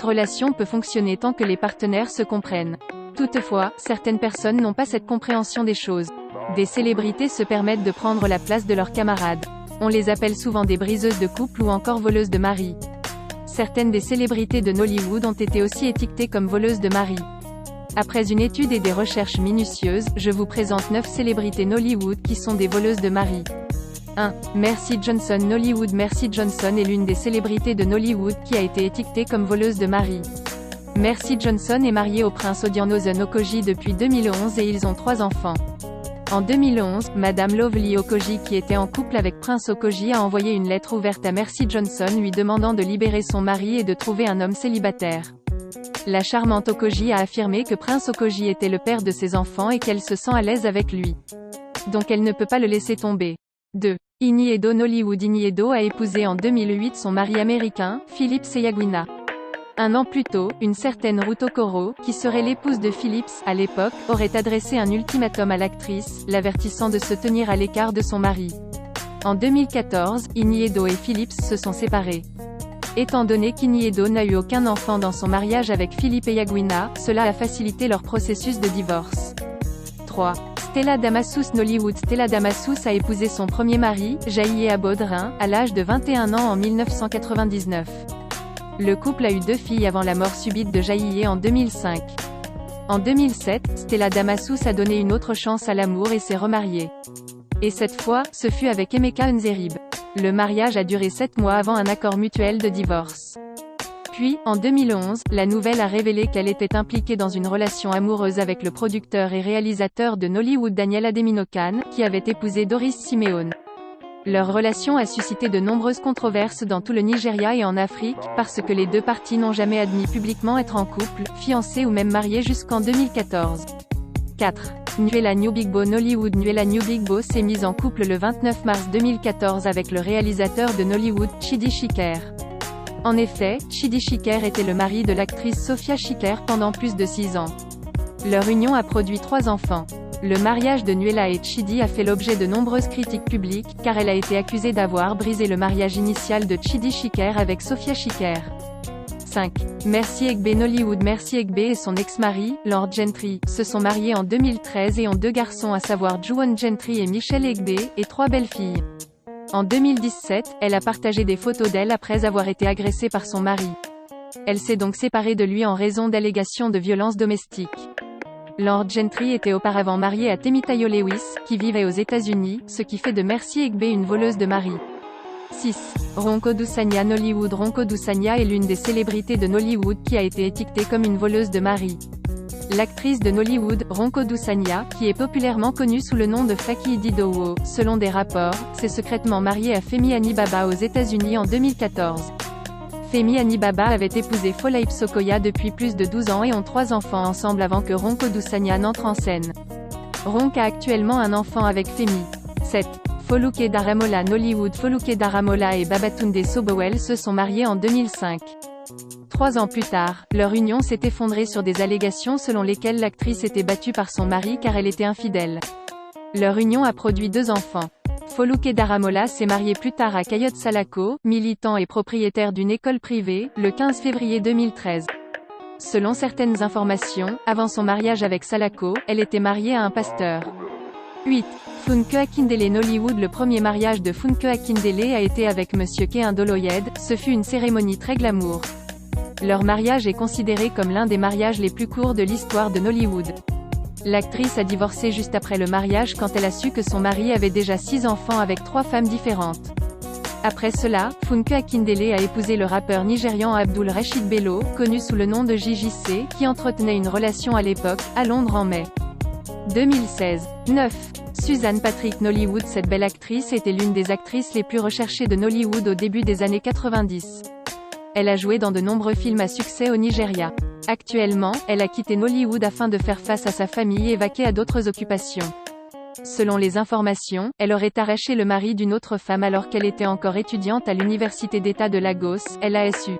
relation peut fonctionner tant que les partenaires se comprennent. Toutefois, certaines personnes n'ont pas cette compréhension des choses. Des célébrités se permettent de prendre la place de leurs camarades. On les appelle souvent des briseuses de couple ou encore voleuses de mari. Certaines des célébrités de Nollywood ont été aussi étiquetées comme voleuses de mari. Après une étude et des recherches minutieuses, je vous présente 9 célébrités Nollywood qui sont des voleuses de mari. 1. Mercy Johnson. Nollywood. Mercy Johnson est l'une des célébrités de Nollywood qui a été étiquetée comme voleuse de mari. Mercy Johnson est mariée au prince Odianosun Okogie depuis 2011 et ils ont 3 enfants. En 2011, Madame Lovely Okogie qui était en couple avec Prince Okogie a envoyé une lettre ouverte à Mercy Johnson lui demandant de libérer son mari et de trouver un homme célibataire. La charmante Okogie a affirmé que Prince Okogie était le père de ses enfants et qu'elle se sent à l'aise avec lui. Donc elle ne peut pas le laisser tomber. 2. Ini Edo. Nollywood. Ini Edo a épousé en 2008 son mari américain, Phillips Eyaguina. Un an plus tôt, une certaine Ruth Okoro, qui serait l'épouse de Phillips, à l'époque, aurait adressé un ultimatum à l'actrice, l'avertissant de se tenir à l'écart de son mari. En 2014, Ini Edo et Phillips se sont séparés. Étant donné qu'Ini Edo n'a eu aucun enfant dans son mariage avec Philip Eyaguina, cela a facilité leur processus de divorce. 3. Stella Damasus. Nollywood. Stella Damasus a épousé son premier mari, Jaiye Abodrin, à l'âge de 21 ans en 1999. Le couple a eu 2 filles avant la mort subite de Jaiye en 2005. En 2007, Stella Damasus a donné une autre chance à l'amour et s'est remariée. Et cette fois, ce fut avec Emeka Nzerib. Le mariage a duré 7 mois avant un accord mutuel de divorce. Puis, en 2011, la nouvelle a révélé qu'elle était impliquée dans une relation amoureuse avec le producteur et réalisateur de Nollywood Daniel Ademinokan, qui avait épousé Doris Simeone. Leur relation a suscité de nombreuses controverses dans tout le Nigeria et en Afrique, parce que les 2 parties n'ont jamais admis publiquement être en couple, fiancés ou même mariés jusqu'en 2014. 4. Nuela Nubigbo. Nollywood. Nuela Nubigbo s'est mise en couple le 29 mars 2014 avec le réalisateur de Nollywood, Chidi Chikere. En effet, Chidi Chikere était le mari de l'actrice Sophia Chikere pendant plus de 6 ans. Leur union a produit 3 enfants. Le mariage de Nuela et Chidi a fait l'objet de nombreuses critiques publiques, car elle a été accusée d'avoir brisé le mariage initial de Chidi Chikere avec Sophia Chikere. 5. Mercy Egbe. Nollywood. Mercy Egbe et son ex-mari, Lord Gentry, se sont mariés en 2013 et ont 2 garçons à savoir Juwon Gentry et Michelle Egbe, et 3 belles-filles. En 2017, elle a partagé des photos d'elle après avoir été agressée par son mari. Elle s'est donc séparée de lui en raison d'allégations de violence domestique. Lord Gentry était auparavant marié à Temitayo Lewis, qui vivait aux États-Unis, ce qui fait de Mercy Egbe une voleuse de mari. 6. Ronke Odusanya. Nollywood. Ronke Odusanya est l'une des célébrités de Nollywood qui a été étiquetée comme une voleuse de mari. L'actrice de Nollywood, Ronke Odusanya, qui est populairement connue sous le nom de Faki Ididowo, selon des rapports, s'est secrètement mariée à Femi Anibaba aux États-Unis en 2014. Femi Anibaba avait épousé Fola Sokoya depuis plus de 12 ans et ont 3 enfants ensemble avant que Ronke Odusanya n'entre en scène. Ronke a actuellement un enfant avec Femi. 7. Foluke Daramola. Nollywood. Foluke Daramola et Babatunde Sobowel se sont mariés en 2005. 3 ans plus tard, leur union s'est effondrée sur des allégations selon lesquelles l'actrice était battue par son mari car elle était infidèle. Leur union a produit 2 enfants. Foluke Daramola s'est marié plus tard à Kayode Salako, militant et propriétaire d'une école privée, le 15 février 2013. Selon certaines informations, avant son mariage avec Salako, elle était mariée à un pasteur. 8. Funke Akindele. Nollywood. Le premier mariage de Funke Akindele a été avec Monsieur Kehin Doloyed, ce fut une cérémonie très glamour. Leur mariage est considéré comme l'un des mariages les plus courts de l'histoire de Nollywood. L'actrice a divorcé juste après le mariage quand elle a su que son mari avait déjà 6 enfants avec 3 femmes différentes. Après cela, Funke Akindele a épousé le rappeur nigérian Abdul Rashid Bello, connu sous le nom de JJC, qui entretenait une relation à l'époque, à Londres en mai 2016. 9. Suzanne Patrick. Nollywood. Cette belle actrice était l'une des actrices les plus recherchées de Nollywood au début des années 90. Elle a joué dans de nombreux films à succès au Nigeria. Actuellement, elle a quitté Nollywood afin de faire face à sa famille et vaquer à d'autres occupations. Selon les informations, elle aurait arraché le mari d'une autre femme alors qu'elle était encore étudiante à l'Université d'État de Lagos, LASU.